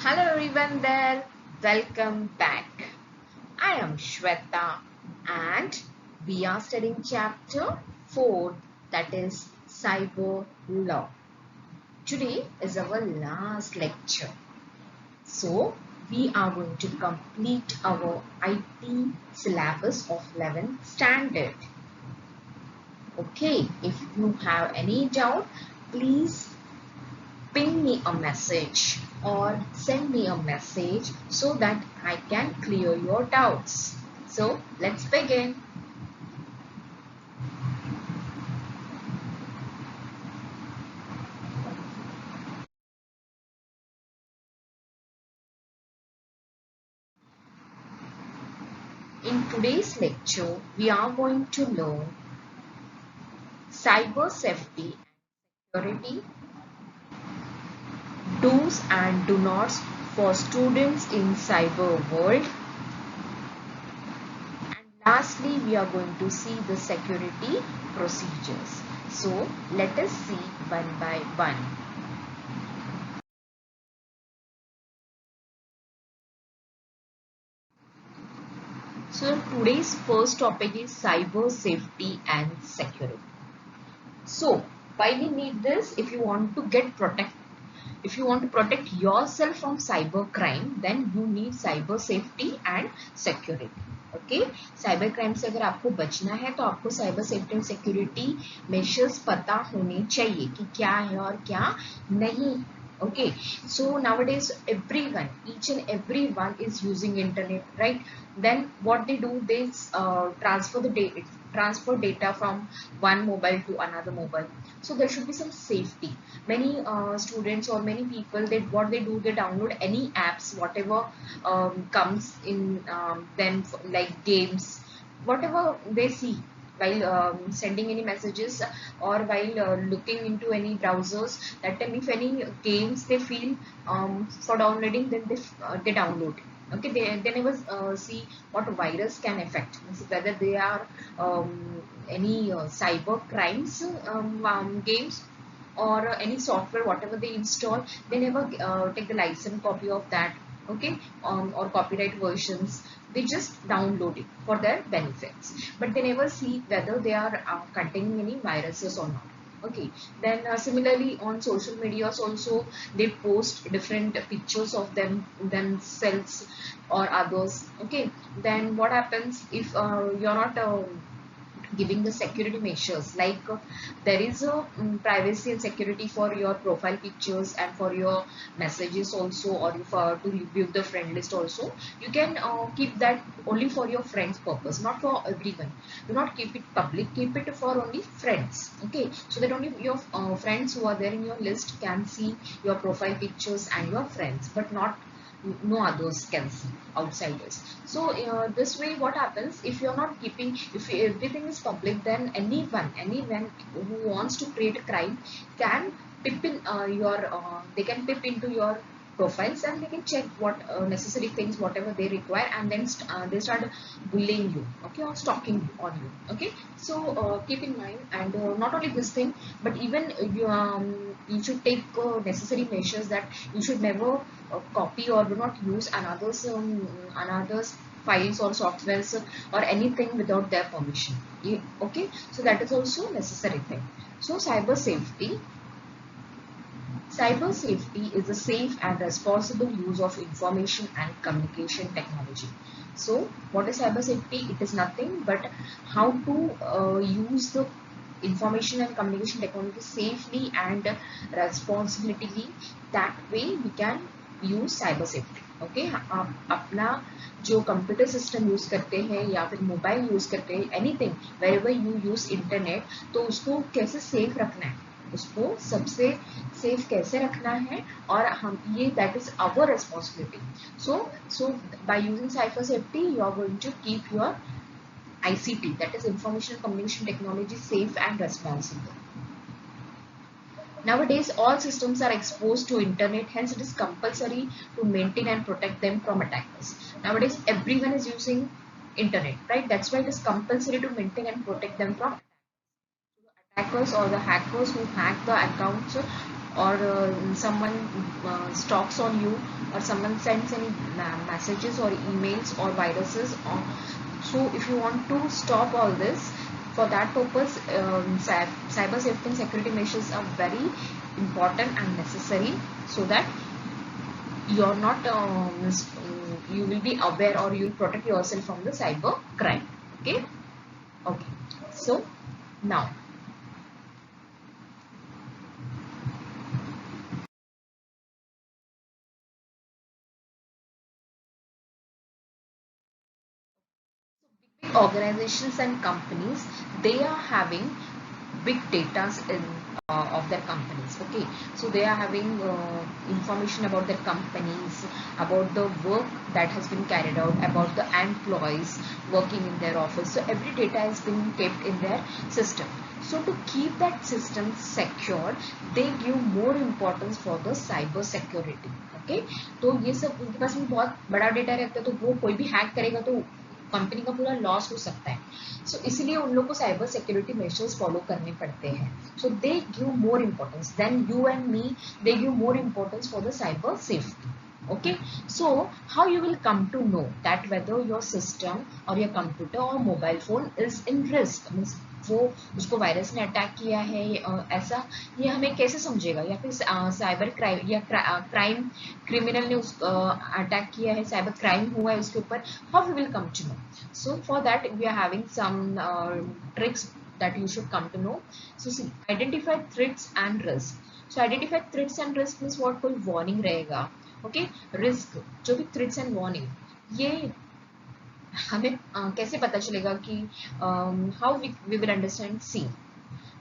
Hello everyone there, welcome back. I am Shweta and we are studying chapter 4, that is Cyber Law. Today is our last lecture. So we are going to complete our IT syllabus of 11th standard. Okay, if you have any doubt, please ping me a message or send me a message so that I can clear your doubts. So let's begin. In today's lecture, we are going to learn cyber safety and security, do's and do nots for students in cyber world, and lastly we are going to see the security procedures. So let us see one by one. So today's first topic is cyber safety and security. So why we need this? If you want to if you want to protect yourself from cyber crime, then you need cyber safety and security. Okay, cyber crime से अगर आपको बचना है तो आपको cyber safety and security measures पता होने चाहिए कि क्या है और क्या नहीं. Okay, so nowadays everyone, each and everyone is using internet, right? Then what they do, they transfer data from one mobile to another mobile. So there should be some safety. Many students or many people, they what they do, they download any apps whatever comes in them, like games, whatever they see while sending any messages or while looking into any browsers. That time if any games they feel for downloading, then they download. Okay, they never see what virus can affect, whether they are any cyber crimes games or any software whatever they install. They never take the license copy of that. Okay, or copyright versions. They just download it for their benefits, but they never see whether they are containing any viruses or not. Okay, then similarly on social medias also, they post different pictures of themselves or others. Okay, then what happens if you're not giving the security measures, like there is a privacy and security for your profile pictures and for your messages also, or if to review the friend list also. You can keep that only for your friends purpose, not for everyone. Do not keep it public, keep it for only friends. Okay, so that only your friends who are there in your list can see your profile pictures and your friends, but not no others can see, outsiders. So this way what happens, if you're not keeping, if everything is public, then anyone who wants to create a crime can pip in your they can pip into your profiles and they can check what necessary things whatever they require, and then they start bullying you, okay, or stalking on you. Okay, so keep in mind, and not only this thing, but even you should take necessary measures, that you should never copy or do not use another's files or softwares or anything without their permission. Okay, so that is also necessary thing. So cyber safety is the safe and responsible use of information and communication technology. So what is cyber safety? It is nothing but how to use the information and communication technology safely and responsibly. That way we can use cyber safety. Okay, आप अपना जो computer system use करते हैं या फिर mobile use करते हैं, anything wherever you use internet, तो उसको कैसे सेफ रखना है, उसको सबसे सेफ कैसे रखना है, और हम ये that is our responsibility. So by using cyber safety you are going to keep your ICT, that is information communication technology, safe and responsible. Nowadays, all systems are exposed to internet, hence it is compulsory to maintain and protect them from attackers. Nowadays, everyone is using internet, right? That's why it is compulsory to maintain and protect them from attackers or the hackers who hack the accounts or someone stalks on you, or someone sends any messages or emails or viruses on. So if you want to stop all this, for that purpose, cyber safety and security measures are very important and necessary, so that you're not you will be aware, or you'll protect yourself from the cyber crime. Okay. Okay. So now, big organizations and companies, they are having big data in of their companies. Okay, so they are having information about their companies, about the work that has been carried out, about the employees working in their office. So every data has been kept in their system. So to keep that system secure, they give more importance for the cyber security. Okay, तो ये सब उनके पास में बहुत बड़ा data रहता है, तो वो कोई भी हैक करेगा तो कंपनी का पूरा लॉस हो सकता है. सो इसलिए उन लोग को साइबर सिक्योरिटी मेजर्स फॉलो करने पड़ते हैं. So they give more importance than you and me. They give more importance for the cyber safety. Okay, so how you will come to know that whether your system or your computer or mobile phone is in risk, means वो उसको virus ने attack किया है, ऐसा ये हमें कैसे समझेगा, या फिर साइबर क्राइम या क्राइम क्रिमिनल ने उस अटैक किया है, साइबर क्राइम हुआ है उसके ऊपर, how we will come to know. So for that we are having some tricks that you should come to know. So see, identify threats and risk. So identify threats and risk means what, कोई warning रहेगा. Okay, risk जो भी threats and warning, ये हमें कैसे पता चलेगा कि how we will understand. See,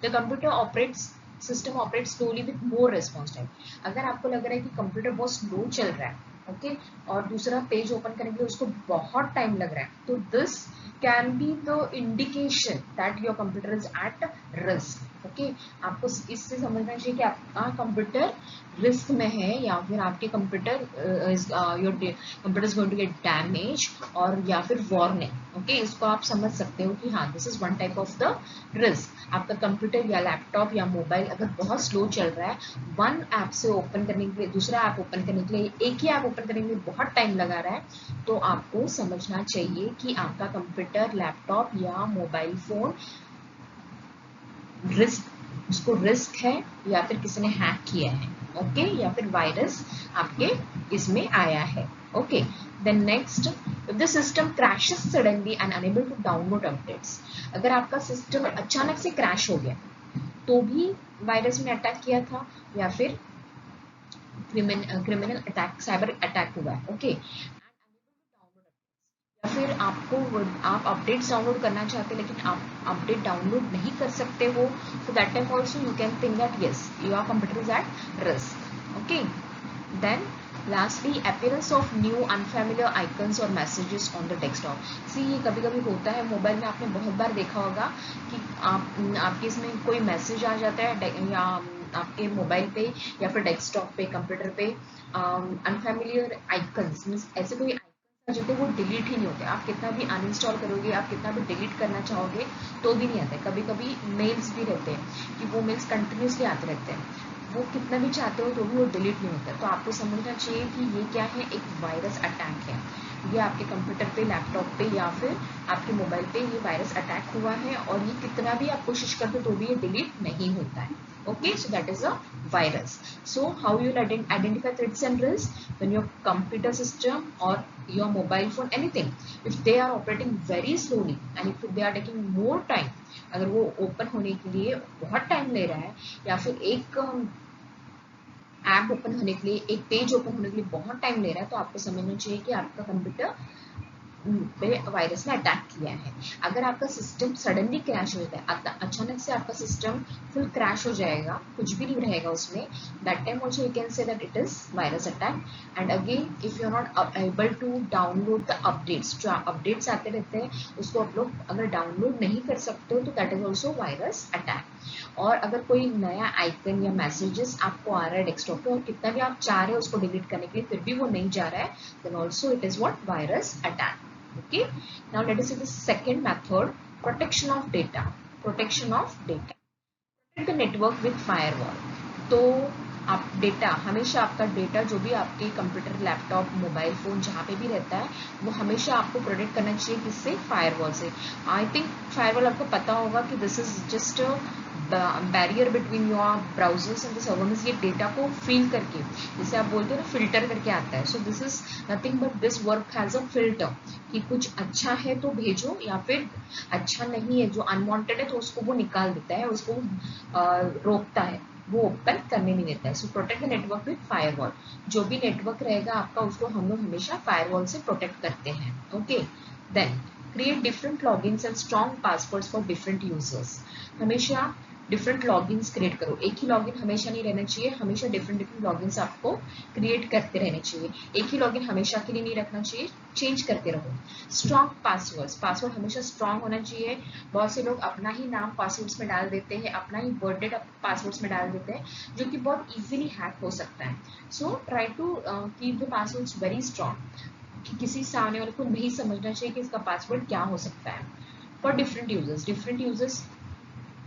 the computer operates system operate slowly with more response time. अगर आपको लग रहा है कि कंप्यूटर बहुत स्लो चल रहा है, ओके, और दूसरा पेज ओपन करने के लिए उसको बहुत टाइम लग रहा है, तो this can be the indication that your computer is at risk. Okay, आपको इससे समझना चाहिए कि आपका कंप्यूटर रिस्क में है, या फिर आपके computer your computer is going to get damage, और या फिर वार्निंग. ओके, इसको आप समझ सकते हो कि हाँ, this is one type of the risk. आपका कंप्यूटर या लैपटॉप या मोबाइल अगर बहुत स्लो चल रहा है, वन ऐप से ओपन करने के लिए दूसरा ऐप ओपन करने के लिए, एक ही ऐप ओपन करने के लिए बहुत टाइम लगा रहा है, तो आपको समझना चाहिए कि आपका कंप्यूटर, लैपटॉप या मोबाइल फोन रिस्क, उसको रिस्क है, या फिर किसी ने हैक किया है. ओके, या फिर वायरस आपके इसमें आया है. Okay, then next, if the system crashes suddenly and unable to download updates. अगर आपका सिस्टम अचानक से क्रैश हो गया, तो भी वायरस ने अटैक किया था, या फिर क्रिमिनल अटैक, साइबर अटैक हुआ है. ओके, या फिर आप अपडेट्स डाउनलोड करना चाहते हैं, लेकिन आप अपडेट डाउनलोड नहीं कर सकते हो, तो that time also you can think that yes, your computer is at risk. Okay, then lastly, appearance of new unfamiliar icons और messages on the desktop. See, ये कभी कभी होता है मोबाइल में, आपने बहुत बार देखा होगा कि आपके इसमें कोई मैसेज आ जाता है, या आपके मोबाइल पे या फिर डेस्कटॉप पे, कंप्यूटर पे अनफैमिलियर आइकन्स मीन्स ऐसे कोई जो थे वो डिलीट ही नहीं होते. आप कितना भी अनइंस्टॉल करोगे, आप कितना भी डिलीट करना चाहोगे, तो भी नहीं आते. कभी कभी मेल्स भी रहते हैं कि वो मेल्स कंटिन्यूसली आते रहते हैं, वो कितना भी चाहते हो तो भी वो डिलीट नहीं होता. तो आपको समझना चाहिए कि ये क्या है, एक वायरस अटैक है. ये आपके कंप्यूटर पे, लैपटॉप पे या फिर आपके मोबाइल पे ये वायरस अटैक हुआ है, और ये कितना भी आप कोशिश करते हो तो भी ये डिलीट नहीं होता है. Okay, so that is a virus. So how you will identify threats and risks? When your computer system or your mobile phone, anything, if they are operating very slowly and if they are taking more time, अगर वो open होने के लिए बहुत time ले रहा है, या फिर एक ऐप ओपन होने के लिए, एक पेज ओपन होने के लिए बहुत टाइम ले रहा है, तो आपको समझना चाहिए कि आपका कंप्यूटर पे वायरस ने अटैक किया है. अगर आपका सिस्टम सडनली क्रैश हो जाता है, अचानक से आपका सिस्टम फुल क्रैश हो जाएगा, कुछ भी नहीं रहेगा उसमें, that time also you can say that it is virus attack. And again, if you are not able to download the updates, जो अपडेट्स आते रहते हैं उसको आप लोग अगर डाउनलोड नहीं कर सकते हो, तो that is also virus attack. और अगर कोई नया आइकन या मैसेजेस आपको आ रहा है डेस्कटॉप पे, और कितना भी आप चाह रहे हो उसको डिलीट करने के लिए, फिर भी वो नहीं जा रहा है, then also it is what, virus attack. Okay, now let us see the second method, protection of data. Protection of data, protect the network with firewall. तो आप डेटा हमेशा, आपका डेटा जो भी आपके कंप्यूटर, लैपटॉप, मोबाइल फ़ोन जहाँ पे भी रहता है, वो हमेशा आपको प्रोटेक्ट करना चाहिए किससे? फायरवॉल से। आई थिंक फायरवॉल आपको पता होगा कि this is just barrier between your browsers and the server, means ये डेटा को फील करके, जैसे आप बोलते हो ना, फिल्टर करके आता है। So this is nothing but this work has a filter, कि कुछ अच्छा है तो भेजो, या फिर अच्छा नहीं है, जो अनवांटेड है तो उसको वो निकाल देता है, उसको रोकता है, वो ओपन करने नहीं देता है। So protect the network with firewall. जो भी नेटवर्क रहेगा आपका, उसको हम लोग हमेशा फायरवॉल से प्रोटेक्ट करते हैं। Okay, then create different logins and strong passwords for different users. हमेशा डिफरेंट लॉगिन्स क्रिएट करो, एक ही लॉगिन हमेशा नहीं रहना चाहिए, हमेशा डिफरेंट डिफरेंट लॉगिन्स आपको क्रिएट करते रहने चाहिए। एक ही लॉगिन हमेशा के लिए नहीं रखना चाहिए, चेंज करते रहो। स्ट्रॉन्ग पासवर्ड्स, पासवर्ड हमेशा स्ट्रॉन्ग होना चाहिए। बहुत से लोग अपना ही नाम पासवर्ड्स में डाल देते हैं, अपना ही बर्थडे पासवर्ड्स में डाल देते हैं, जो कि बहुत इजीली हैक हो सकता है। So try to keep the passwords very strong, कि किसी सामने वाले को नहीं समझना चाहिए कि इसका पासवर्ड क्या हो सकता है। फॉर डिफरेंट यूजर्स,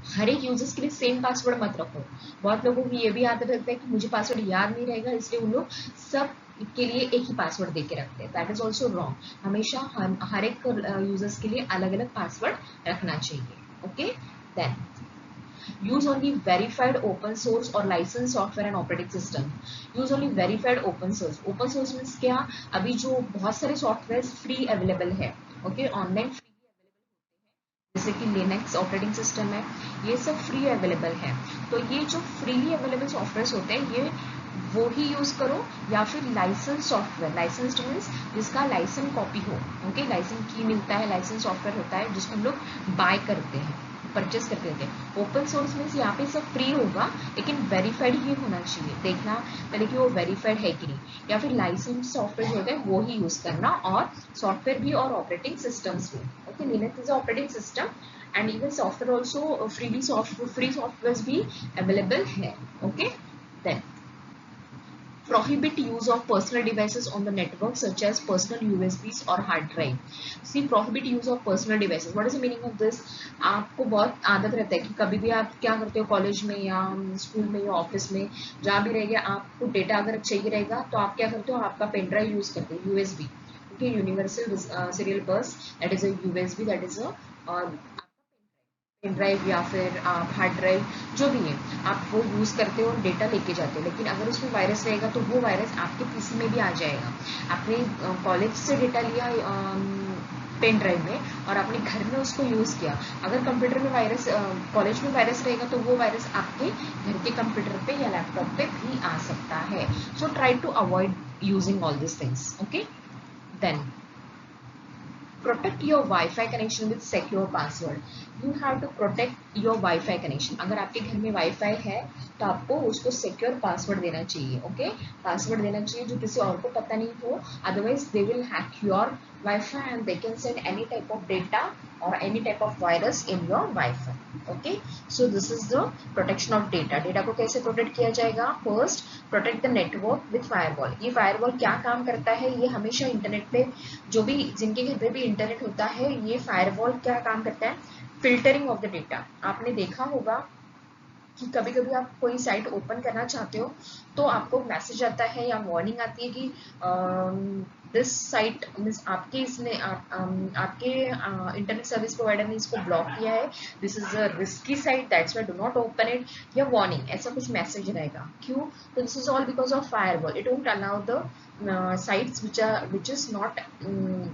हर एक यूजर्स के लिए सेम पासवर्ड मत रखो। बहुत लोगों की ये भी आदत रहता है कि मुझे पासवर्ड याद नहीं रहेगा, इसलिए उन लोग सब के लिए एक ही पासवर्ड दे के रखते हैं। That is also wrong. हमेशा हर एक यूजर्स के लिए अलग अलग पासवर्ड रखना चाहिए। Okay, then use only verified open source or licensed software and operating system. use only verified open source. open source means क्या? अभी जो बहुत सारे सॉफ्टवेयर फ्री अवेलेबल है, ओके, ऑनलाइन फ्री जैसे कि लिनक्स ऑपरेटिंग सिस्टम है, ये सब फ्री अवेलेबल है। तो ये जो फ्रीली अवेलेबल सॉफ्टवेयर होते हैं, ये वो ही यूज करो, या फिर लाइसेंस सॉफ्टवेयर। लाइसेंस्ड मीन्स जिसका लाइसेंस कॉपी हो, ओके, लाइसेंस की मिलता है, लाइसेंस सॉफ्टवेयर होता है जिसको हम लोग बाय करते हैं, परचेस करके देते हैं। ओपन सोर्स मीन्स यहाँ पे सब फ्री होगा, लेकिन वेरीफाइड ही होना चाहिए। देखना पहले कि वो वेरीफाइड है कि नहीं, या फिर लाइसेंस सॉफ्टवेयर जो होता है वो ही यूज करना, और सॉफ्टवेयर भी और ऑपरेटिंग सिस्टम्स भी। Okay, Linux is operating system and even software also free software भी अवेलेबल है। ओके, देन prohibit use of personal devices on the network such as personal USBs or hard drive. See, prohibit use of personal devices. What is the meaning of this? आपको बहुत आदत रहता है कि कभी भी आप क्या करते हो, कॉलेज में या स्कूल में या ऑफिस में जहाँ भी रहेगा, आपको डेटा अगर चाहिए रहेगा तो आप क्या करते हो, आपका पेन ड्राइव यूज करते हो, USB. Okay, universal serial bus, that is a USB, that is a pen drive या फिर आप हार्ड ड्राइव, जो भी है आप वो यूज़ करते हो और डेटा लेके जाते हो। लेकिन अगर उसमें वायरस रहेगा तो वो वायरस आपके पीसी में भी आ जाएगा। आपने कॉलेज से डेटा लिया पेन ड्राइव में और आपने घर में उसको यूज़ किया, अगर कंप्यूटर में वायरस, कॉलेज में वायरस रहेगा तो वो वायरस आपके घर के कंप्यूटर पे या लैपटॉप पे भी आ सकता है। So try to avoid using all this things. Okay, then protect your Wi-Fi connection with secure password. You have to protect your Wi-Fi connection. अगर आपके घर में Wi-Fi है तो आपको उसको सिक्योर पासवर्ड देना चाहिए। ओके, पासवर्ड देना चाहिए जो किसी और को पता नहीं हो, otherwise they will hack your Wi-Fi and they can send any type of data or any type of virus in your Wi-Fi. Okay, so this is the protection of data. Data को कैसे protect किया जाएगा? First, protect the network with firewall. ये firewall क्या काम करता है? ये हमेशा इंटरनेट पे, जो भी जिनके घर पे भी इंटरनेट होता है, ये फायरवॉल क्या काम करता है? Filtering of the data. आपने देखा होगा कि कभी कभी आप कोई साइट ओपन करना चाहते हो तो आपको मैसेज आता है या वार्निंग आती है कि दिस साइट मीन्स आपके इसने आपके इंटरनेट सर्विस प्रोवाइडर ने इसको ब्लॉक किया है, this is a risky site, that's why do not open it, या वार्निंग, ऐसा कुछ मैसेज रहेगा। क्यों? तो this is all because of firewall. It won't allow the sites which is not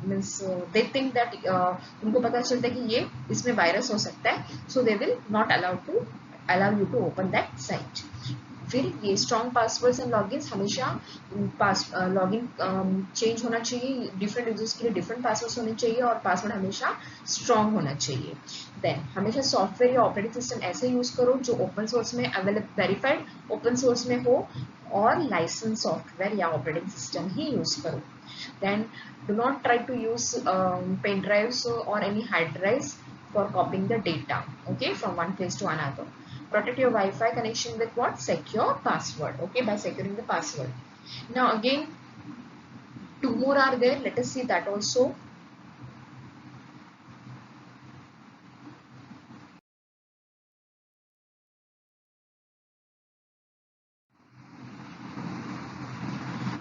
means they think that उनको पता चलता है कि ये इसमें वायरस हो सकता है, so they will not allow you to open that site. फिर ये स्ट्रॉन्ग पासवर्ड्स एंड लॉगिन्स, हमेशा लॉगिन चेंज होना चाहिए, डिफरेंट यूजर्स के लिए डिफरेंट पासवर्ड्स होने चाहिए और पासवर्ड हमेशा स्ट्रॉन्ग होना चाहिए। देन हमेशा सॉफ्टवेयर या ऑपरेटिंग सिस्टम ऐसे यूज करो जो ओपन सोर्स में अवेलेबल, वेरीफाइड ओपन सोर्स में हो, और लाइसेंस सॉफ्टवेयर या ऑपरेटिंग सिस्टम ही यूज करो। Then do not try to use pen drives or any hard drives for copying the data, okay, from one place to another. Protect your Wi-Fi connection with what? Secure password. Okay, by securing the password. Now again, two more are there. Let us see that also.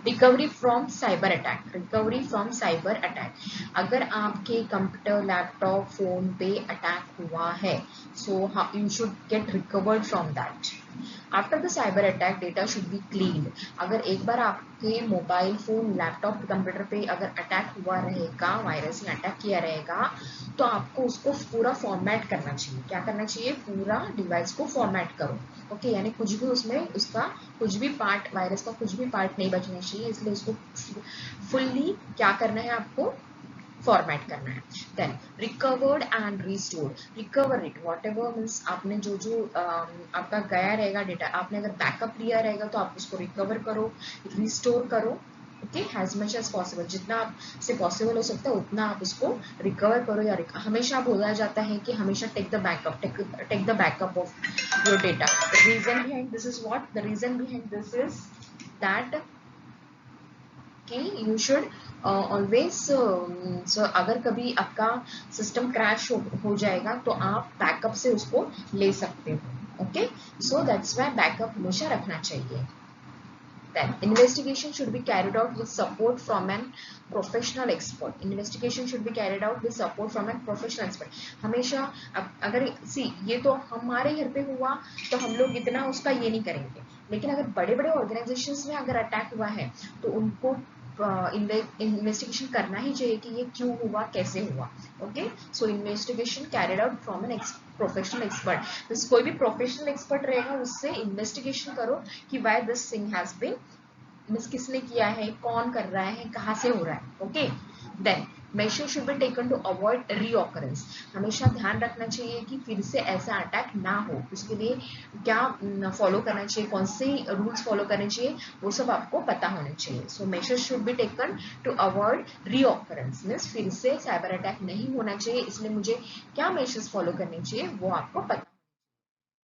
Recovery from cyber attack, recovery from cyber attack, अगर आपके computer laptop phone पे attack हुआ है, so you should get recovered from that. After the cyber attack data should be clean. अगर एक बार आपके mobile phone laptop computer पे अगर अटैक हुआ रहेगा, वायरस ने अटैक किया रहेगा, तो आपको उसको पूरा फॉर्मेट करना चाहिए। क्या करना चाहिए? पूरा डिवाइस को फॉर्मेट करो। ओके, यानी कुछ भी उसमें उसका कुछ भी पार्ट, वायरस का कुछ भी पार्ट नहीं बचना चाहिए, इसलिए उसको फुल्ली क्या करना है आपको? फॉर्मेट करना है। Then recovered and restored, recover it whatever means आपने जो जो आपका गया रहेगा डेटा, आपने अगर बैकअप लिया रहेगा तो आप उसको रिकवर करो, रिस्टोर करो। Okay, as much as possible, जितना आपसे पॉसिबल हो सकता है उतना आप उसको रिकवर करो। या हमेशा बोला जाता है कि हमेशा take the backup, take the backup of your data. Reason behind this is what, the reason behind this is that कि यू शुड ऑलवेज, सो अगर कभी आपका सिस्टम क्रैश हो जाएगा तो आप बैकअप से उसको ले सकते हो। Okay, so that's why backup हमेशा रखना चाहिए। Then investigation should be carried out with support from an professional expert. Investigation should be carried out with support from a professional expert. हमेशा अगर सी ये तो हमारे घर पे हुआ तो हम लोग इतना उसका ये नहीं करेंगे, लेकिन अगर बड़े बड़े ऑर्गेनाइजेशंस में अगर अटैक हुआ है तो उनको इन्वेस्टिगेशन करना ही चाहिए कि ये क्यों हुआ, कैसे हुआ। Okay, so investigation carried out from an professional expert. कोई भी प्रोफेशनल एक्सपर्ट रहेगा उससे इन्वेस्टिगेशन करो कि why this thing has been, means किसने किया है, कौन कर रहा है, कहाँ से हो रहा है। Okay, then measure should be taken to avoid reoccurrence. हमेशा ध्यान रखना चाहिए कि फिर से ऐसा अटैक ना हो, उसके लिए क्या फॉलो करना चाहिए, कौन से रूल्स फॉलो करने चाहिए, वो सब आपको पता होना चाहिए। So measure should be taken to avoid reoccurrence, means फिर से साइबर अटैक नहीं होना चाहिए, इसलिए मुझे क्या मेजर्स फॉलो करने चाहिए वो आपको पता।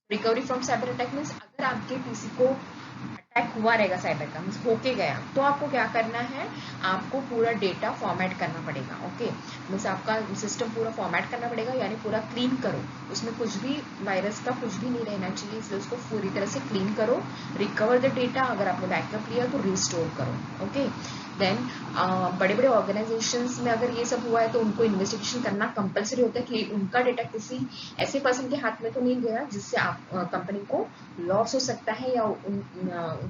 Recovery from cyber attack means अगर आपके पीसी को अटैक हुआ रहेगा साइबर का, मीन्स होके गया, तो आपको क्या करना है? आपको पूरा डेटा फॉर्मेट करना पड़ेगा। ओके, मीन्स आपका सिस्टम पूरा फॉर्मेट करना पड़ेगा, यानी पूरा क्लीन करो, उसमें कुछ भी वायरस का कुछ भी नहीं रहना चाहिए, इसलिए उसको पूरी तरह से क्लीन करो। रिकवर द डेटा, अगर आपने बैकअप लिया तो रिस्टोर करो। ओके, देन बड़े बड़े ऑर्गेनाइजेशंस में अगर ये सब हुआ है तो उनको इन्वेस्टिगेशन करना कंपलसरी होता है कि उनका डेटा किसी ऐसे पर्सन के हाथ में तो नहीं गया जिससे आप कंपनी को लॉस हो सकता है या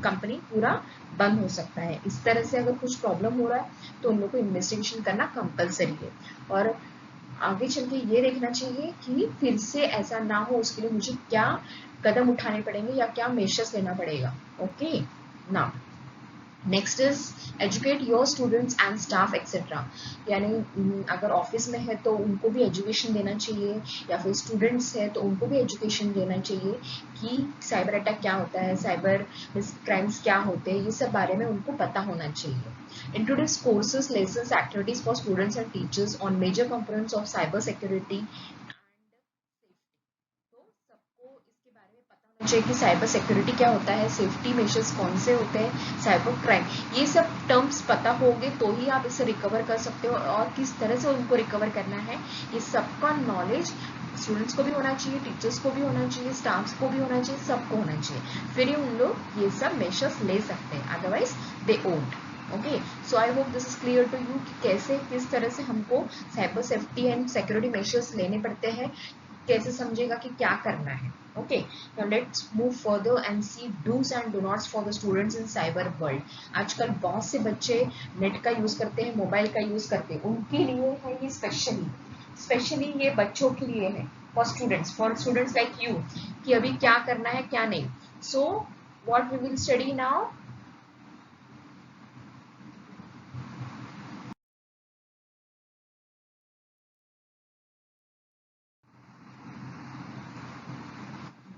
कंपनी पूरा बंद हो सकता है। इस तरह से अगर कुछ प्रॉब्लम हो रहा है तो उन लोगों को इन्वेस्टिगेशन करना कंपलसरी है, और आगे चल के ये देखना चाहिए कि फिर से ऐसा ना हो, उसके लिए मुझे क्या कदम उठाने पड़ेंगे या क्या मेजर्स लेना पड़ेगा। Okay, now next is educate your students and staff etcetera. यानी अगर ऑफिस में है तो उनको भी एजुकेशन देना चाहिए, या फिर स्टूडेंट्स है तो उनको भी एजुकेशन देना चाहिए कि साइबर अटैक क्या होता है, साइबर क्राइम्स क्या होते हैं, ये सब बारे में उनको पता होना चाहिए। Introduce courses, lessons, activities for students and teachers on major components of cyber security. तो सबको इसके बारे में पता होना चाहिए कि साइबर सिक्योरिटी क्या होता है, सेफ्टी मेजर्स कौन से होते हैं, साइबर क्राइम, ये सब टर्म्स पता होंगे तो ही आप इसे रिकवर कर सकते हो, और किस तरह से उनको रिकवर करना है ये सबका नॉलेज स्टूडेंट्स को भी होना चाहिए, टीचर्स को भी होना चाहिए, स्टाफ्स को भी होना चाहिए, सबको होना चाहिए, फिर ही उन लोग ये सब मेजर्स ले सकते हैं, otherwise they won't. Okay, so I hope this is clear to you कि कैसे किस तरह से हमको cyber safety and security measures लेने पड़ते हैं, कैसे समझेगा कि क्या करना है। Okay, now let's move further and see dos and do nots for the students in cyber world. आजकल बहुत से बच्चे नेट का यूज करते हैं, मोबाइल का यूज करते हैं, उनके लिए है ये स्पेशली ये बच्चों के लिए है, फॉर स्टूडेंट्स लाइक यू, कि अभी क्या करना है क्या नहीं। So what we will study now,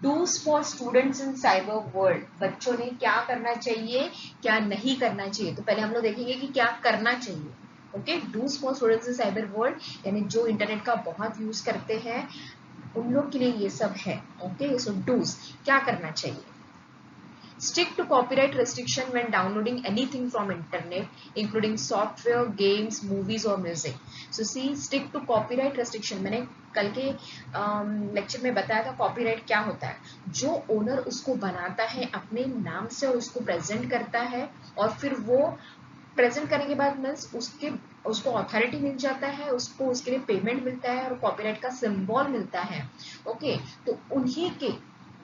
dos for students in cyber world. बच्चों ने क्या करना चाहिए, क्या नहीं करना चाहिए। तो पहले हम लोग देखेंगे कि क्या करना चाहिए। Okay, dos for students in cyber world यानी जो इंटरनेट का बहुत यूज करते हैं उन लोग के लिए ये सब है। ओके, सो डूज क्या करना चाहिए। Stick to copyright restriction when downloading anything from internet, including software, games, movies or music. So see, stick to copyright restriction. मैंने कल के लेक्चर में बताया था कॉपीराइट क्या होता है। जो ओनर उसको बनाता है अपने नाम से और उसको प्रेजेंट करता है, और फिर वो प्रेजेंट करने के बाद मीन्स उसको अथॉरिटी मिल जाता है, उसको उसके लिए पेमेंट मिलता है और कॉपीराइट का सिंबल मिलता है। ओके, तो उन्हीं के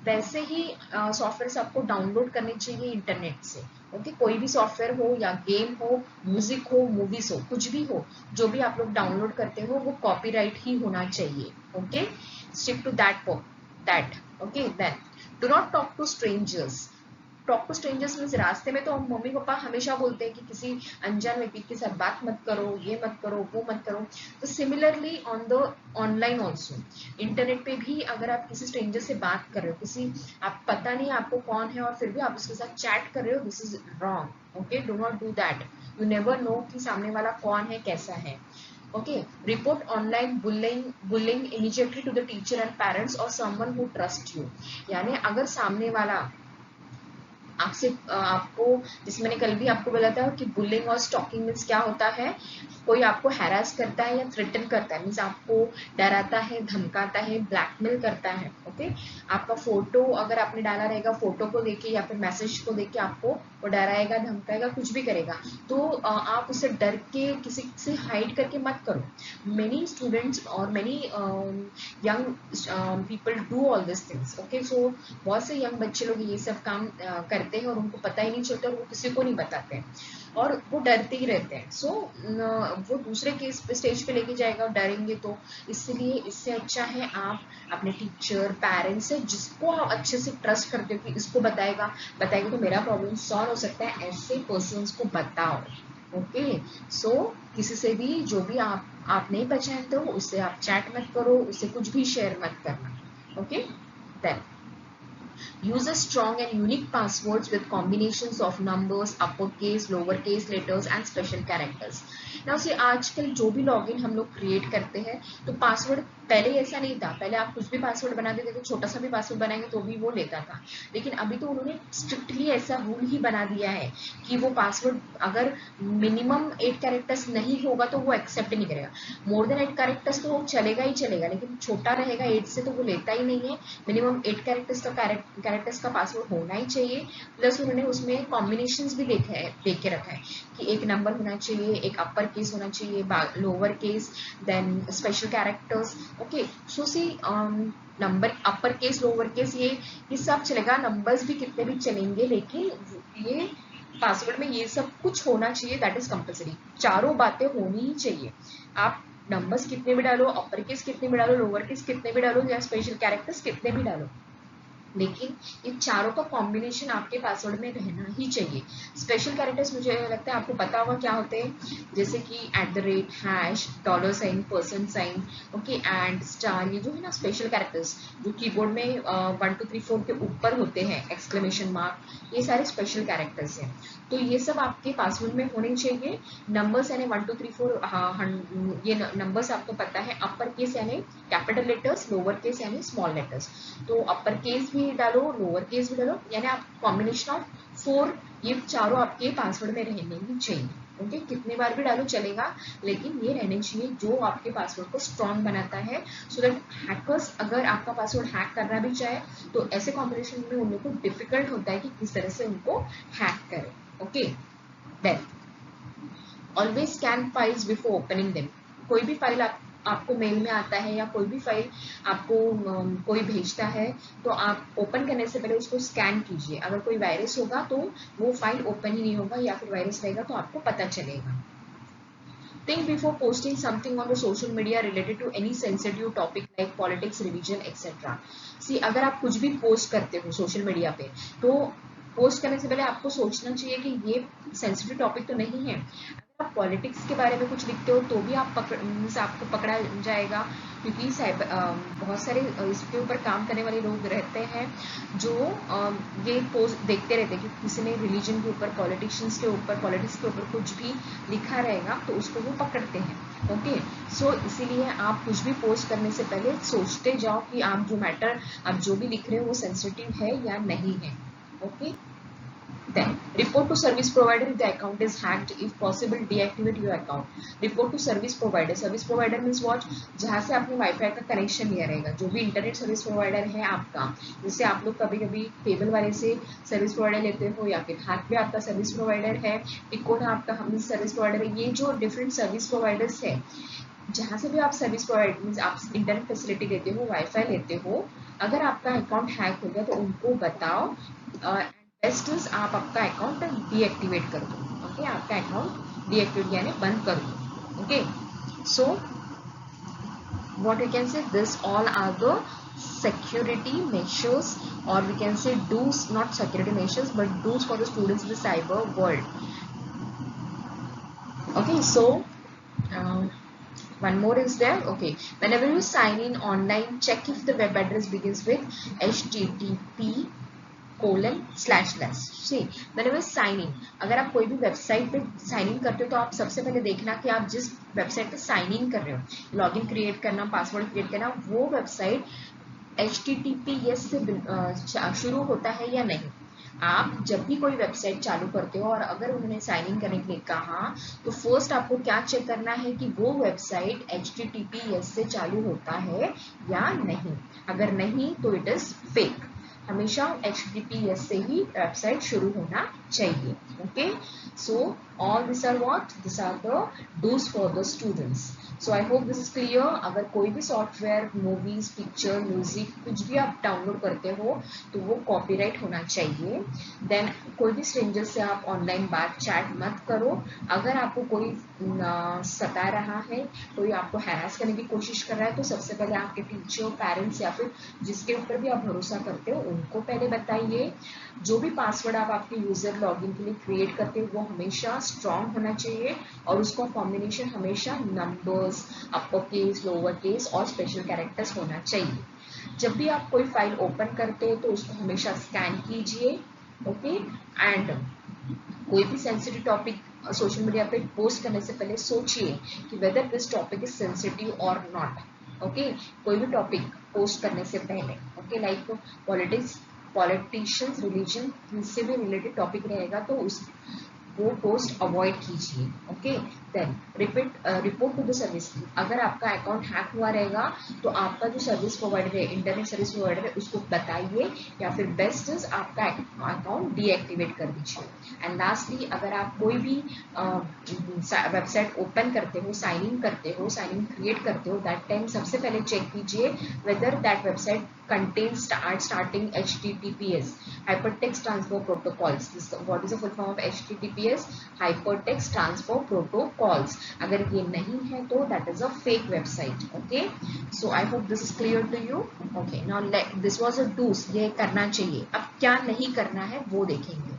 वैसे ही सॉफ्टवेयर आपको डाउनलोड करने चाहिए इंटरनेट से। ओके, कोई भी सॉफ्टवेयर हो या गेम हो, म्यूजिक हो, मूवीज हो, कुछ भी हो, जो भी आप लोग डाउनलोड करते हो वो कॉपीराइट ही होना चाहिए। Okay, stick to that. Okay, then do not talk to strangers. Talk to strangers means रास्ते में तो हम मम्मी पापा हमेशा बोलते हैं कि किसी अनजान व्यक्ति के साथ बात मत करो, ये मत करो, वो मत करो। तो similarly on the online also, internet पे भी अगर आप किसी स्ट्रेंजर से बात कर रहे हो, किसी आप पता नहीं आपको कौन है और फिर भी आप उसके साथ चैट कर रहे हो, this is wrong. Okay, do not do that. You never know कि सामने वाला कौन है, कैसा है। Okay, report online bullying immediately to the teacher and parents और समवन हु ट्रस्ट यू। यानी अगर सामने वाला आपसे आपको, जैसे मैंने कल भी आपको बोला था कि बुलिंग और स्टॉकिंग मीन्स क्या होता है, कोई आपको हैरास करता है या थ्रेटन करता है, मीन्स आपको डराता है, धमकाता है, ब्लैकमेल करता है। ओके, आपका फोटो अगर आपने डाला रहेगा, फोटो को देके या फिर मैसेज को देके आपको वो डराएगा, धमकाएगा, कुछ भी करेगा, तो आप उसे डर के किसी से हाइड करके मत करो। मेनी स्टूडेंट्स और many young people do all this things. Okay, so बहुत से यंग बच्चे लोग ये सब काम करते हैं और उनको पता ही नहीं चलता और वो किसी को नहीं बताते हैं और वो डरते ही रहते हैं। सो वो दूसरे के स्टेज पे लेके जाएगा और डरेंगे, तो इसलिए इससे अच्छा है आप अपने टीचर, पेरेंट्स से जिसको आप अच्छे से ट्रस्ट करते हो कि इसको बताएगा तो मेरा प्रॉब्लम सॉल्व हो सकता है, ऐसे पर्सन्स को बताओ। ओके, सो किसी से भी जो भी आप नहीं पहचानते हो उससे आप चैट मत करो, उससे कुछ भी शेयर मत करना। Okay, then use a strong and unique passwords with combinations of numbers, uppercase, lowercase letters and special characters. Now see, आजकल जो भी लॉगिन हम लोग क्रिएट करते हैं तो पासवर्ड पहले ऐसा नहीं था। पहले आप कुछ भी पासवर्ड बना देते थे, छोटा सा भी पासवर्ड बनाएंगे तो भी वो लेता था, लेकिन अभी तो उन्होंने स्ट्रिक्टली ऐसा रूल ही बना दिया है कि वो पासवर्ड अगर मिनिमम 8 कैरेक्टर्स नहीं होगा तो वो एक्सेप्ट नहीं करेगा। मोर देन 8 कैरेक्टर्स तो वो चलेगा ही चलेगा, लेकिन छोटा रहेगा 8 से तो वो लेता ही नहीं है। मिनिमम 8 कैरेक्टर्स का पासवर्ड होना ही चाहिए। प्लस उन्होंने उसमें कॉम्बिनेशंस भी देख के रखा है कि एक नंबर होना चाहिए, एक अपर केस होना चाहिए, lower case, then special characters. Okay, so see number upper case, lower case, ये सब चलेगा, नंबर्स भी कितने भी चलेंगे, लेकिन ये पासवर्ड में ये सब कुछ होना चाहिए, दैट इज कंपल्सरी। चारों बातें होनी ही चाहिए। आप नंबर्स कितने भी डालो, अपर केस कितने भी डालो, लोअर केस कितने भी डालो या स्पेशल कैरेक्टर्स कितने भी डालो, लेकिन ये चारों का कॉम्बिनेशन आपके पासवर्ड में रहना ही चाहिए। स्पेशल कैरेक्टर्स मुझे लगता है आपको पता होगा क्या होते हैं, जैसे कि @ hash, $, percent sign, okay, and star. ये जो है ना स्पेशल कैरेक्टर्स जो कीबोर्ड में 1 2 3 4 के ऊपर होते हैं, एक्सक्लेमेशन मार्क, ये सारे स्पेशल कैरेक्टर्स हैं। तो ये सब आपके पासवर्ड में होने चाहिए। नंबर्स यानी 1 2 3 4, ये नंबर्स आपको पता है। अपर केस यानी कैपिटल लेटर्स, लोअर केस यानी स्मॉल लेटर्स। तो अपर केस भी डालो, लोअर केस भी डालो, यानी आप कॉम्बिनेशन ऑफ 4, ये चारों आपके पासवर्ड में रहने ही चाहिए। ओके, कितने बार भी डालो चलेगा, लेकिन ये रहने चाहिए जो आपके पासवर्ड को स्ट्रॉन्ग बनाता है, सो दैट हैकर्स अगर आपका पासवर्ड हैक करना भी चाहे तो ऐसे कॉम्बिनेशन में उन लोगों को डिफिकल्ट होता है कि किस तरह से उनको हैक करें। Okay, then always scan files before opening them. कोई भी फाइल आपको मेल में आता है या कोई भी फाइल आपको कोई भेजता है तो आप ओपन करने से पहले उसको स्कैन कीजिए। अगर कोई वायरस होगा तो वो फाइल ओपन ही नहीं होगा, या फिर वायरस रहेगा तो आपको पता चलेगा। Think before posting something on the social media related to any sensitive topic like politics, religion, etc. See, अगर आप कुछ भी पोस्ट करते हो सोशल मीडिया पे तो पोस्ट करने से पहले आपको सोचना चाहिए कि ये सेंसिटिव टॉपिक तो नहीं है। अगर आप पॉलिटिक्स के बारे में कुछ लिखते हो तो भी आपको पकड़ा जाएगा, क्योंकि बहुत सारे इसके ऊपर काम करने वाले लोग रहते हैं जो ये पोस्ट देखते रहते हैं कि किसी ने रिलीजन के ऊपर, पॉलिटिशियंस के ऊपर, पॉलिटिक्स के ऊपर कुछ भी लिखा रहेगा तो उसको वो पकड़ते हैं। ओके, सो इसीलिए आप कुछ भी पोस्ट करने से पहले सोचते जाओ कि आप जो मैटर, आप जो भी लिख रहे हो वो सेंसिटिव है या नहीं है। Okay, Then report to service provider if the account is hacked. If possible, deactivate your account. Report to service provider. Service provider means what? जहाँ से आपने वाईफाई का कनेक्शन लिया रहेगा, जो भी इंटरनेट सर्विस प्रोवाइडर है आपका, जैसे आप लोग कभी कभी केबल वाले से सर्विस प्रोवाइडर लेते हो या फिर हाथ पे आपका सर्विस प्रोवाइडर है, टिकोन आपका हम सर्विस प्रोवाइडर है, ये जो डिफरेंट सर्विस प्रोवाइडर्स है, जहाँ से भी आप सर्विस प्रोवाइड मीन्स आप इंटरनेट फैसिलिटी लेते हो, वाईफाई लेते हो, अगर आपका अकाउंट हैक हो गया तो उनको बताओ, बेस्ट इज आप आपका अकाउंट डीएक्टिवेट कर दो. ओके, आपका अकाउंट डीएक्टिवेट यानी बंद कर दो. Okay, so what we can say, this all are the security measures, or we can say do's, not security measures but do's for the students in the cyber world. Okay, so one more is there. Okay, whenever you sign in online, check if the web address begins with http:// see. whenever sign in, अगर आप कोई भी website पे sign in करते हो तो आप सबसे पहले देखना कि आप जिस वेबसाइट पे साइन इन कर रहे हो, लॉगिन क्रिएट करना, पासवर्ड क्रिएट करना, वो वेबसाइट https से शुरू होता है या नहीं. आप जब भी कोई वेबसाइट चालू करते हो और अगर उन्होंने साइन इन करने के लिए कहा, तो फर्स्ट आपको क्या चेक करना है कि वो वेबसाइट https से चालू होता है या नहीं. अगर नहीं तो इट इज फेक. हमेशा https से ही वेबसाइट शुरू होना चाहिए. Okay, so all this are what, this are the dos for the students. So I hope this is clear. अगर कोई भी सॉफ्टवेयर, मूवीज, पिक्चर, म्यूजिक कुछ भी आप डाउनलोड करते हो तो वो कॉपीराइट होना चाहिए. देन कोई भी स्ट्रेंजर से आप ऑनलाइन बात चैट मत करो. अगर आपको कोई सता रहा है, कोई आपको हैरास करने की कोशिश कर रहा है, तो सबसे पहले आपके टीचर, पेरेंट्स या फिर जिसके ऊपर भी आप भरोसा करते हो उनको पहले बताइए. जो भी पासवर्ड आप आपके यूजर लॉगिन के लिए क्रिएट करते हो वो हमेशा स्ट्रांग होना चाहिए और उसका कॉम्बिनेशन हमेशा नंबर्स, अपर केस, लोअर केस और स्पेशल कैरेक्टर्स होना चाहिए. जब भी आप कोई फाइल ओपन करते हो तो उसको हमेशा स्कैन कीजिए. ओके, एंड कोई भी सेंसिटिव टॉपिक सोशल मीडिया पे पोस्ट करने से पहले सोचिए कि whether this topic is sensitive और नॉट. ओके, कोई भी टॉपिक पोस्ट करने से पहले, okay, like politics, politicians, religion, इससे भी रिलेटेड टॉपिक रहेगा तो उस वो पोस्ट अवॉइड कीजिए. Okay, then report to the service. अगर आपका अकाउंट हैक हुआ रहेगा तो आपका जो सर्विस प्रोवाइडर है, इंटरनेट सर्विस प्रोवाइडर है, उसको बताइए या फिर बेस्ट इज आपका अकाउंट डीएक्टिवेट कर दीजिए. एंड लास्टली, अगर आप कोई भी वेबसाइट ओपन करते हो, साइन इन करते हो, साइन इन क्रिएट करते हो, दैट टाइम सबसे पहले चेक कीजिए whether that website contains starting HTTPS, hypertext transfer protocols. What is the full form of HTTPS? Hypertext transfer protocols. अगर ये नहीं है तो that is a fake website. Okay, so I hope this is clear to you. Okay, now this was a do's, ये करना चाहिए. अब क्या नहीं करना है वो देखेंगे.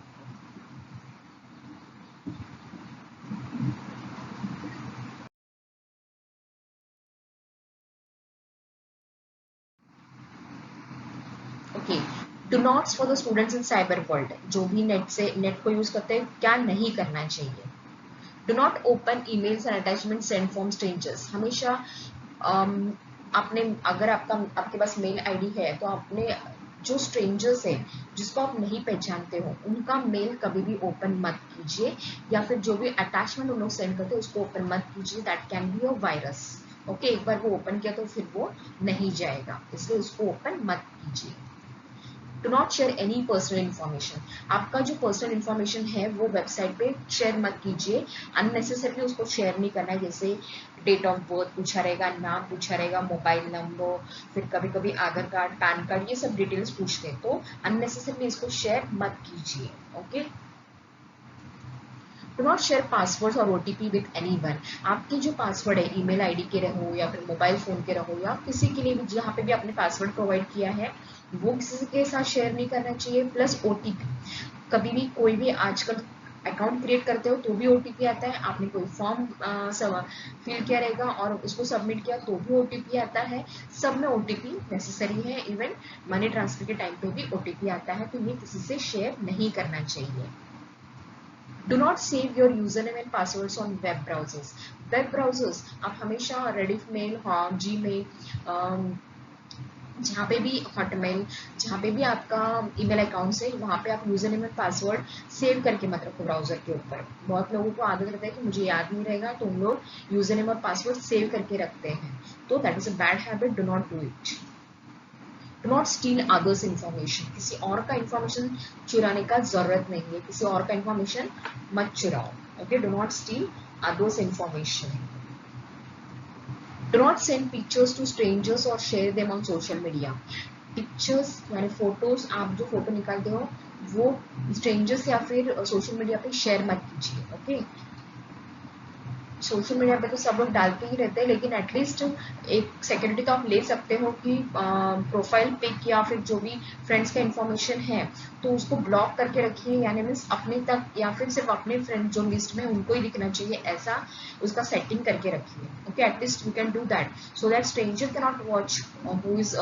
Okay, do nots for the students in cyber world. जो भी नेट को यूज करते हैं, क्या नहीं करना चाहिए. Do not open emails and attachment send from strangers. हमेशा आपने अगर आपके पास मेल आईडी है तो आपने जो स्ट्रेंजर्स है जिसको आप नहीं पहचानते हो उनका मेल कभी भी ओपन मत कीजिए, या फिर जो भी अटैचमेंट उन लोग सेंड करते हैं उसको ओपन मत कीजिए. That can be a virus. Okay, एक बार वो ओपन किया तो फिर वो नहीं जाएगा, इसलिए उसको ओपन मत कीजिए. Do not share any personal information. आपका जो पर्सनल इन्फॉर्मेशन है वो वेबसाइट पे शेयर मत कीजिए. अननेसेसरली उसको शेयर नहीं करना है. जैसे डेट ऑफ बर्थ पूछा रहेगा, नाम पूछा रहेगा, मोबाइल नंबर, फिर कभी कभी आधार कार्ड, पैन कार्ड, ये सब डिटेल्स पूछते हैं, तो अननेसेसरली इसको शेयर मत कीजिए. Okay, do not share password और ओटीपी विद एनीवन. आपके जो पासवर्ड है, ईमेल आईडी के रहो या फिर मोबाइल फोन के रहो या किसी के लिए भी जहाँ पे भी आपने पासवर्ड प्रोवाइड किया है, वो किसी के साथ शेयर नहीं करना चाहिए. प्लस ओटीपी, कभी भी कोई भी आजकल अकाउंट क्रिएट करते हो तो भी ओटीपी आता है. आपने कोई फॉर्म फिल किया रहेगा और उसको सबमिट किया तो भी ओटीपी आता है. सब में ओटीपी नेसेसरी है. इवन मनी ट्रांसफर के टाइम पे भी ओटीपी आता है, तो ये किसी से शेयर नहीं करना चाहिए. Do not save your username and passwords on web browsers. Web browsers आप हमेशा Rediff mail, Gmail, जहाँ पे भी हॉटमेल, जहाँ पे भी आपका ईमेल अकाउंट है, वहाँ पे आप user name and password save करके मत रखो ब्राउजर के ऊपर। बहुत लोगों को आदत रहता है कि मुझे याद नहीं रहेगा, तो उन लोग यूजर नेम और पासवर्ड सेव करके रखते हैं, तो that is a bad habit, do not do it. Do not steal others information, किसी और का इन्फॉर्मेशन चुराने का जरूरत नहीं है, किसी और का इन्फॉर्मेशन मत चुराओ। Okay, do not steal others information. Do not send pictures to strangers और share them on social media. Pictures यानी फोटोज, आप जो फोटो निकालते हो वो स्ट्रेंजर्स या फिर सोशल मीडिया पे शेयर मत कीजिए। ओके, सोशल मीडिया पे तो सब लोग डालते ही रहते हैं, लेकिन एटलीस्ट एक सिक्योरिटी तो आप ले सकते हो कि प्रोफाइल पिक या फिर जो भी फ्रेंड्स का इंफॉर्मेशन है तो उसको ब्लॉक करके रखिए, यानी मीन्स अपने तक या फिर सिर्फ अपने फ्रेंड जो लिस्ट में उनको ही दिखना चाहिए, ऐसा उसका सेटिंग करके रखिए। Okay, at least you can do that so that stranger can not watch who is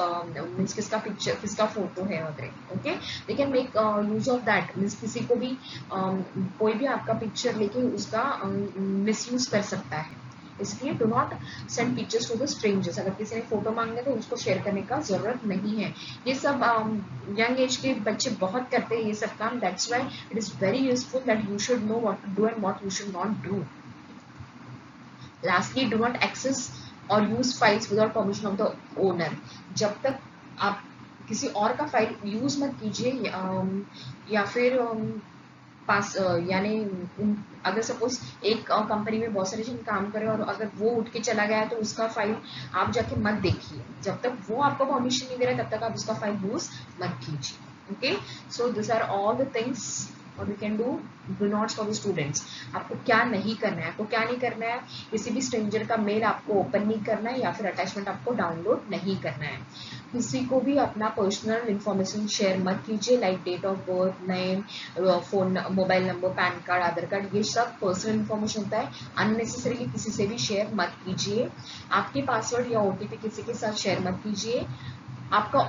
means किसका पिक्चर, किसका फोटो है वगैरह। Okay, they can make use of that, means किसी को भी कोई भी आपका पिक्चर लेके उसका मिसयूज कर सकता है। इसलिए do not send pictures to the strangers. अगर किसी ने फोटो मांगे तो उसको शेयर करने का जरूरत नहीं है। ये सब यंग एज के बच्चे बहुत करते हैं ये सब काम, that's why it is very useful that you should know what to do and what you should not do. Lastly, do not access और use files without permission of the owner. जब तक आप किसी और का फाइल यूज मत कीजिए या फिर पास यानी अगर सपोज एक कंपनी में बहुत सारे जन काम करे और अगर वो उठ के चला गया तो उसका फाइल आप जाके मत देखिए, जब तक वो आपको परमिशन नहीं दे रहा तब तक आप उसका फाइल यूज मत कीजिए। Okay, so this are all the things और we can do nots for the students. आपको क्या नहीं करना है, आपको क्या नहीं करना है, किसी भी स्ट्रेंजर का मेल आपको ओपन नहीं करना है या फिर अटैचमेंट आपको डाउनलोड नहीं करना है। किसी को भी अपना पर्सनल इंफॉर्मेशन शेयर मत कीजिए, like date of birth, name, phone, mobile number, PAN card, Aadhaar card, ये सब पर्सनल इंफॉर्मेशन होता है। अननेसेसरीली किसी से भी शेयर मत कीजिए। आपके पासवर्ड या ओटीपी किसी के साथ शेयर मत कीजिए। आपका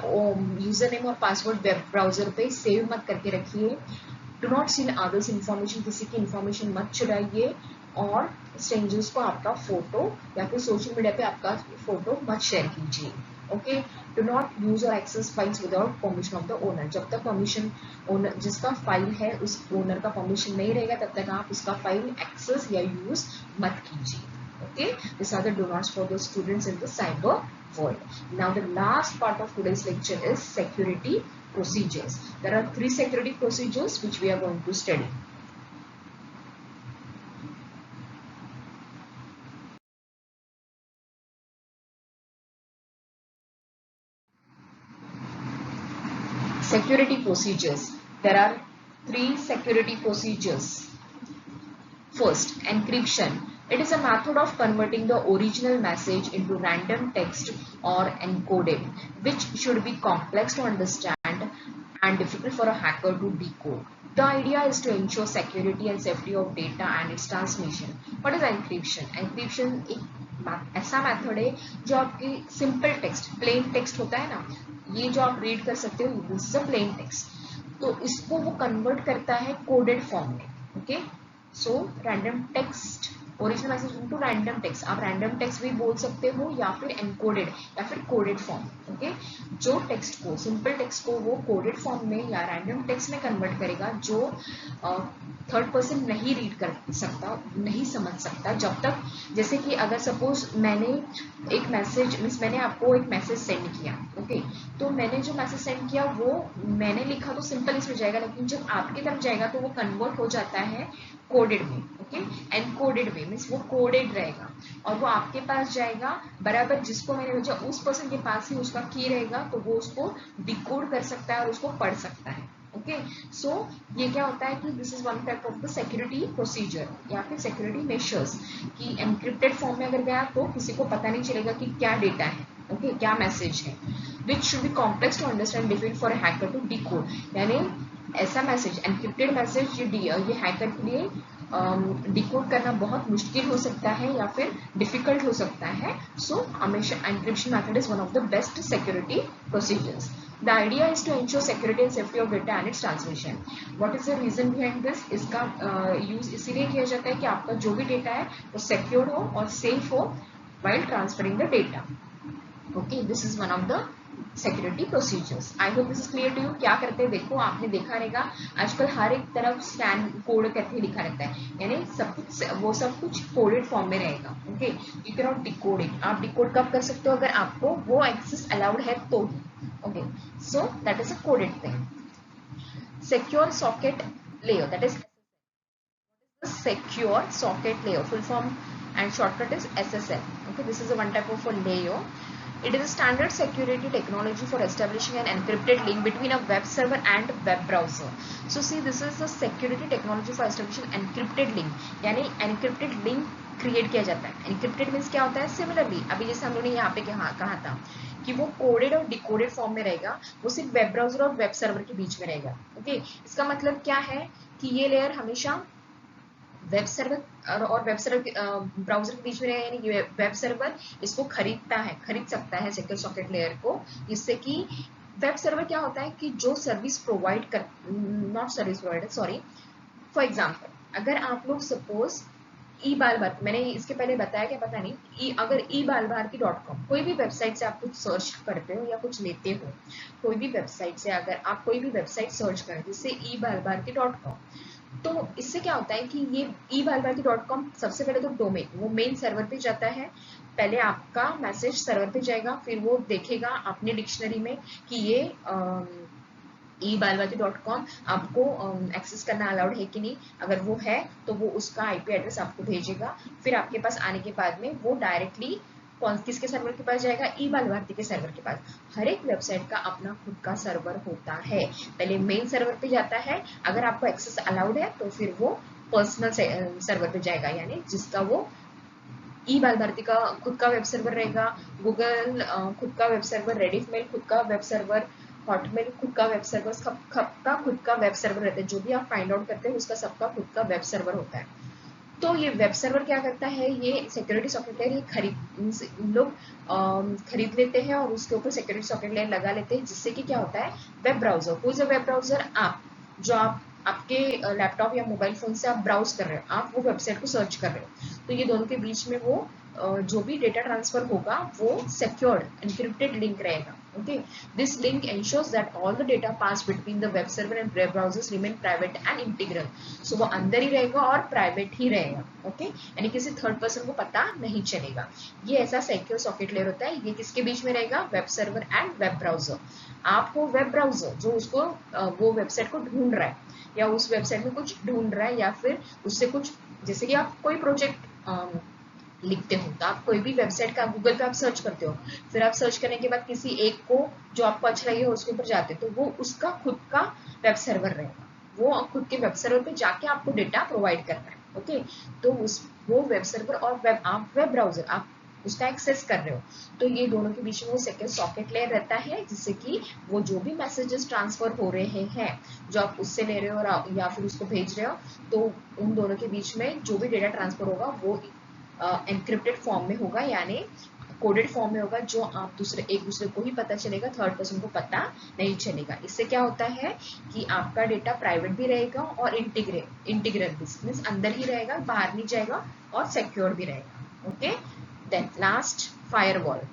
यूजर नेम और पासवर्ड वेब ब्राउजर पे सेव मत करके रखिए। Do not seal others information, किसी की इन्फॉर्मेशन मत चुराइए। और स्ट्रेंजर्स को आपका फोटो या फिर सोशल मीडिया पे आपका फोटो मत शेयर कीजिए। ओके, डू नॉट यूज और access files without permission of the owner. जब तक परमिशन ओनर जिसका फाइल है उस ओनर का परमिशन नहीं रहेगा तब तक आप उसका फाइल एक्सेस या यूज मत कीजिए। Okay, these are the do nots for the students in the cyber world. Now the last part of today's lecture is security procedures. There are 3 security procedures which we are going to study. Security procedures. There are 3 security procedures. First, encryption. It is a method of converting the original message into random text or encoded, which should be complex to understand and difficult for a hacker to decode. The idea is to ensure security and safety of data and its transmission. What is encryption? Encryption एक ऐसा method है जो आपकी simple text, plain text होता है ना, ये जो आप रीड कर सकते हो, this is a plain text, तो इसको वो कन्वर्ट करता है कोडेड फॉर्म में। Okay, so random text, original message into random text, आप रैंडम टेक्स्ट भी बोल सकते हो या फिर एनकोडेड या फिर कोडेड फॉर्म। ओके, जो टेक्स्ट को, सिंपल टेक्स्ट को वो कोडेड फॉर्म में या रैंडम टेक्स्ट में कन्वर्ट करेगा, जो थर्ड पर्सन नहीं रीड कर सकता, नहीं समझ सकता। जब तक, जैसे कि अगर सपोज मैंने एक मैसेज मीन्स मैंने आपको एक मैसेज सेंड किया, ओके, तो मैंने जो मैसेज सेंड किया वो मैंने लिखा तो सिंपल इसमें जाएगा, लेकिन जब आपके तरफ जाएगा तो वो कन्वर्ट हो जाता है कोडेड में। ओके, एनकोडेड में मीन्स वो कोडेड रहेगा और वो आपके पास जाएगा, बराबर जिसको मैंने भेजा उस पर्सन के पास ही उसका की रहेगा, तो वो उसको डिकोड कर सकता है और उसको पढ़ सकता है। ओके, सो ये क्या होता है कि this is one type of the security procedure या फिर सिक्योरिटी मेजर्स, कि एनक्रिप्टेड फॉर्म में अगर गया तो किसी को पता नहीं चलेगा कि क्या डेटा है, ओके, क्या मैसेज है, which should be complex to understand, difficult for a hacker to decode. यानी ऐसा मैसेज, एनक्रिप्टेड मैसेज, ये हैकर के लिए डिकोड करना बहुत मुश्किल हो सकता है या फिर डिफिकल्ट हो सकता है। सो हमेशा encryption method is one of the best security procedures. The idea is to ensure security and safety of data and its transmission. What is the reason behind this? इसका यूज इसीलिए किया जाता है कि आपका जो भी डेटा है वो सिक्योर हो और सेफ हो while transferring the data. Okay, this is one of the security procedures. I hope this is clear to you. क्या करते हैं देखो, आपने देखा रहेगा आजकल हर एक तरफ स्कैन कोड करके लिखा रहता है, यानी सब कुछ वो सब कुछ कोडेड फॉर्म में रहेगा। Okay, you can not decode it. आप डिकोड कब कर सकते हो, अगर आपको वो एक्सेस अलाउड है तो। Okay, so that is a coded thing. Secure socket layer, that is secure socket layer, full form and shortcut is SSL. Okay, this is a one type of a layer. It is a standard security technology for establishing an encrypted link between a web server and web browser. So see, this is the security technology for establishing encrypted link, यानी encrypted link create किया जाता है। encrypted means क्या होता है, similarly अभी जैसे हम लोगों ने यहाँ पे कहा था कि वो कोडेड और डिकोडेड फॉर्म में रहेगा, वो सिर्फ वेब ब्राउजर और वेब सर्वर के बीच में रहेगा। ओके, इसका मतलब क्या है कि ये लेयर हमेशा वेब सर्वर और वेब सर्वर ब्राउजर के बीच में रहेगा, यानी वेब सर्वर इसको खरीद सकता है सिक्योर सॉकेट लेयर को, जिससे कि वेब सर्वर क्या होता है कि जो सर्विस प्रोवाइड कर, not service provider, sorry, for example अगर आप लोग सपोज ई बाल भारती, मैंने इसके पहले बताया क्या पता नहीं, अगर ई बाल भारती .com कोई भी वेबसाइट से आप कुछ सर्च करते हो या कुछ लेते हो, कोई भी वेबसाइट से अगर आप कोई भी वेबसाइट सर्च करें जैसे ई बाल भारती .com, तो इससे क्या होता है कि ये ई बाल भारती .com सबसे पहले तो डोमेन वो मेन सर्वर पे जाता है, पहले आपका मैसेज सर्वर पे जाएगा, फिर वो देखेगा अपने डिक्शनरी में कि ये ई बालवाती .com आपको एक्सेस करना अलाउड है कि नहीं, अगर वो है तो वो उसका आईपी एड्रेस आपको भेजेगा, फिर आपके पास आने के बाद में वो डायरेक्टली किसके सर्वर के पास जाएगा, ई बाल भारती के सर्वर के पास। हर एक वेबसाइट का अपना खुद का सर्वर होता है, पहले मेन सर्वर पे जाता है, अगर आपको एक्सेस अलाउड है तो फिर वो पर्सनल सर्वर पे जाएगा, यानी जिसका वो ई बाल भारती का खुद का वेब सर्वर रहेगा, गूगल खुद का वेब सर्वर, रेडिफ मेल खुद का वेब सर्वर, हॉटमेल खुद का वेब सर्वर, सबका खुद का वेब सर्वर रहता है, जो भी आप फाइंड आउट करते हैं उसका सबका खुद का वेब सर्वर होता है। तो ये वेब सर्वर क्या करता है, ये सिक्योरिटी सॉकेट लेयर लोग खरीद लेते हैं और उसके ऊपर सिक्योरिटी सॉकेट लेयर लगा लेते हैं, जिससे कि क्या होता है, वेब ब्राउजर, कोई सा वेब ब्राउजर आप जो आप आपके लैपटॉप या मोबाइल फोन से आप ब्राउज कर रहे हो, आप वो वेबसाइट को सर्च कर रहे हो, तो ये दोनों के बीच में वो जो भी डेटा ट्रांसफर होगा वो सिक्योर्ड एनक्रिप्टेड लिंक रहेगा। Okay, this link ensures that all the data passed between the web server and web browsers remain private and integral. So वो अंदर ही रहेगा और प्राइवेट ही रहेगा। ओके, यानी किसी थर्ड पर्सन को पता नहीं चलेगा। ये ऐसा सिक्योर सॉकेट लेयर होता है। ये किसके बीच में रहेगा, web server and web browser. आपको वेब ब्राउजर जो उसको वो वेबसाइट को ढूंढ रहा है या उस वेबसाइट में कुछ ढूंढ रहा है या फिर उससे कुछ, जैसे कि आप कोई प्रोजेक्ट लिखते हो तो आप कोई भी वेबसाइट का गूगल पे आप सर्च करते हो, फिर आप सर्च करने के बाद किसी एक को जो आपको अच्छा लगे उसके ऊपर जाते हो, तो वो उसका खुद का वेब सर्वर रहेगा, वो खुद के वेब सर्वर पे जाके आपको डेटा प्रोवाइड करना है। ओके, तो उस वो वेब सर्वर और आप वेब ब्राउजर आप उसका एक्सेस कर रहे हो, तो ये दोनों के बीच में वो सिक्योर सॉकेट लेयर रहता है, जिससे कि वो जो भी मैसेजेस ट्रांसफर हो रहे हैं जो आप उससे ले रहे हो और या फिर उसको भेज रहे हो, तो उन दोनों के बीच में जो भी डेटा ट्रांसफर होगा वो एनक्रिप्टेड फॉर्म में होगा, यानी कोडेड फॉर्म में होगा, जो आप एक दूसरे को ही पता चलेगा, थर्ड पर्सन को पता नहीं चलेगा। इससे क्या होता है कि आपका डेटा प्राइवेट भी रहेगा और इंटीग्रल भी, मींस अंदर ही रहेगा, बाहर नहीं जाएगा और सिक्योर भी रहेगा। Okay, then last, firewall.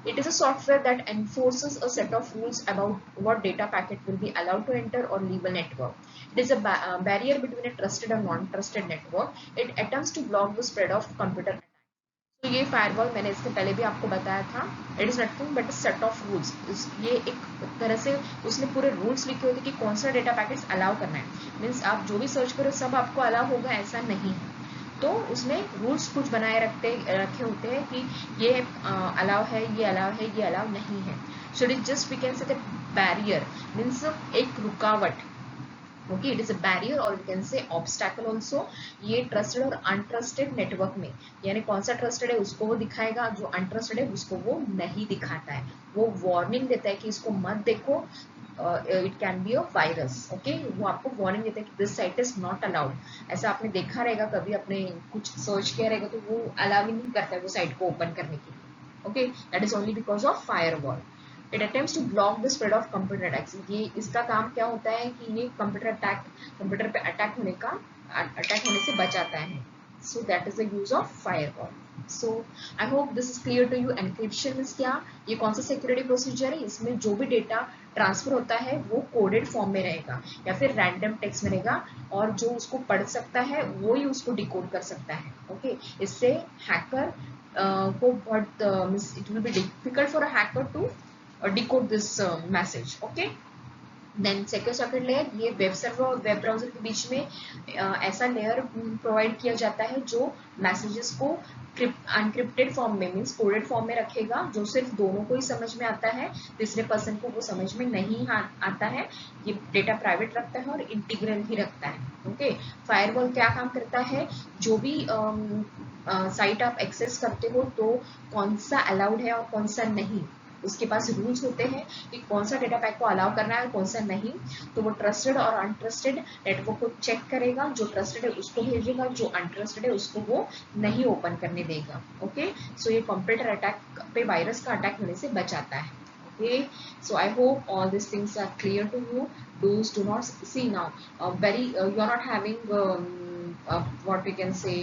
It is a software that enforces a set of rules about what data packet will be allowed to enter or leave a network. It is a barrier between a trusted and non-trusted network. It attempts to block the spread of computer attacks. तो ये firewall मैंने इसके पहले भी आपको बताया था, it is nothing but a set of rules. ये एक तरह से उसने पूरे रूल्स लिखे होते कि कौन सा डेटा पैकेट्स अलाउ करना है, मीन्स आप जो भी सर्च करो सब आपको अलाउ होगा ऐसा नहीं है, तो उसमें रूल्स कुछ बनाए रखे होते हैं कि ये अलाउ है, ये अलाउ है, ये अलाउ नहीं है। So it is just we can say barrier, means एक रुकावट। Okay, it is a barrier और we can say obstacle also. ये ट्रस्टेड और अनट्रस्टेड नेटवर्क में, यानी कौन सा ट्रस्टेड है उसको वो दिखाएगा, जो अनट्रस्टेड है उसको वो नहीं दिखाता है, वो वार्निंग देता है कि इसको मत देखो, it can be a virus. Okay, वो आपको वार्निंग देता है कि this site is not allowed. ऐसा आपने देखा रहेगा, कभी आपने कुछ सर्च किया रहेगा तो वो अलाउ ही नहीं करता है वो साइट को ओपन करने के लिए। Okay, that is only because of firewall. It attempts to block the spread of computer attacks. ये इसका काम क्या होता है कि ये कंप्यूटर पे अटैक होने से बचाता है। So that is the use of firewall. So I hope this is clear to you. Encryption is क्या, ये कौन सा सिक्योरिटी प्रोसीजर है, इसमें जो भी डेटा ट्रांसफर होता है वो कोडेड फॉर्म में रहेगा या फिर रैंडम टेक्स्ट में रहेगा, और जो उसको पढ़ सकता है वो ही उसको डिकोड कर सकता है. ओके, इससे हैकर को बहुत it will be difficult for a hacker to decode this message. Okay, then second layer, ये वेब सर्वर और वेब ब्राउजर के बीच में ऐसा लेयर प्रोवाइड किया जाता है जो मैसेजेस को अनक्रिप्टेड फॉर्म में, मीन्स कोडेड फॉर्म में रखेगा, जो सिर्फ दोनों को ही समझ में आता है, तीसरे पर्सन को वो समझ में नहीं आता है. ये डेटा प्राइवेट रखता है और इंटीग्रल ही रखता है. ओके, फायरवॉल क्या काम करता है, जो भी साइट आप एक्सेस करते हो तो कौन सा अलाउड है और कौन सा नहीं, उसके पास रूल्स होते हैं कि कौन सा डेटा पैक को अलाउ करना है और कौन सा नहीं. तो वो ट्रस्टेड और अनट्रस्टेड नेटवर्क को चेक करेगा, जो ट्रस्टेड है उसको भेजेगा, जो अनट्रस्टेड है उसको वो नहीं ओपन करने देगा. ओके, सो ये कंप्यूटर अटैक पे, वायरस का अटैक होने से बचाता है. Okay, so I hope all these things are clear to you. Do not see now. You are not having what we can say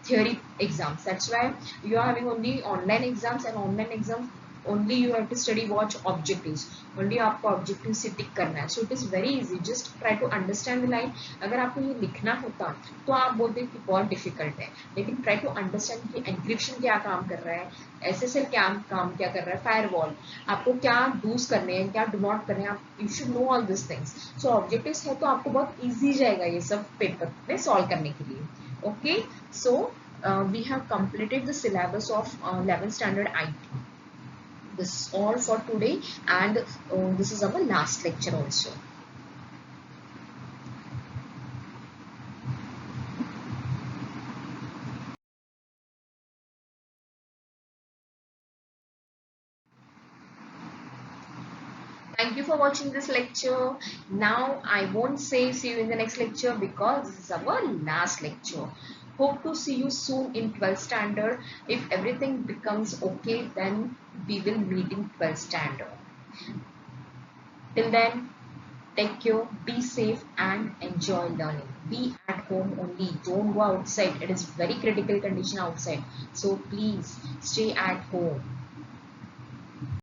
theory exams. That's why you are having only online exams, and online exams only you have to study watch objectives. Only आपको objectives से टिक करना है. So it is very easy. Just try to understand the line. अगर आपको ये लिखना होता तो आप बोलते कि बहुत डिफिकल्ट है, लेकिन try to understand कि encryption क्या काम कर रहा है, SSL क्या काम क्या कर रहा है, फायरवॉल आपको क्या डूज करने हैं, क्या डू नॉट करने हैं, आप you should know all this things. So objectives है तो आपको बहुत इजी जाएगा ये सब पेपर में सॉल्व करने के लिए. Okay, so we have completed the syllabus of 11th standard IT. This is all for today, and this is our last lecture also. Thank you for watching this lecture. Now I won't say see you in the next lecture because this is our last lecture. Hope to see you soon in 12th standard. If everything becomes okay, then we will meet in 12th standard. Till then, take care, be safe and enjoy learning. Be at home only. Don't go outside. It is very critical condition outside. So please stay at home.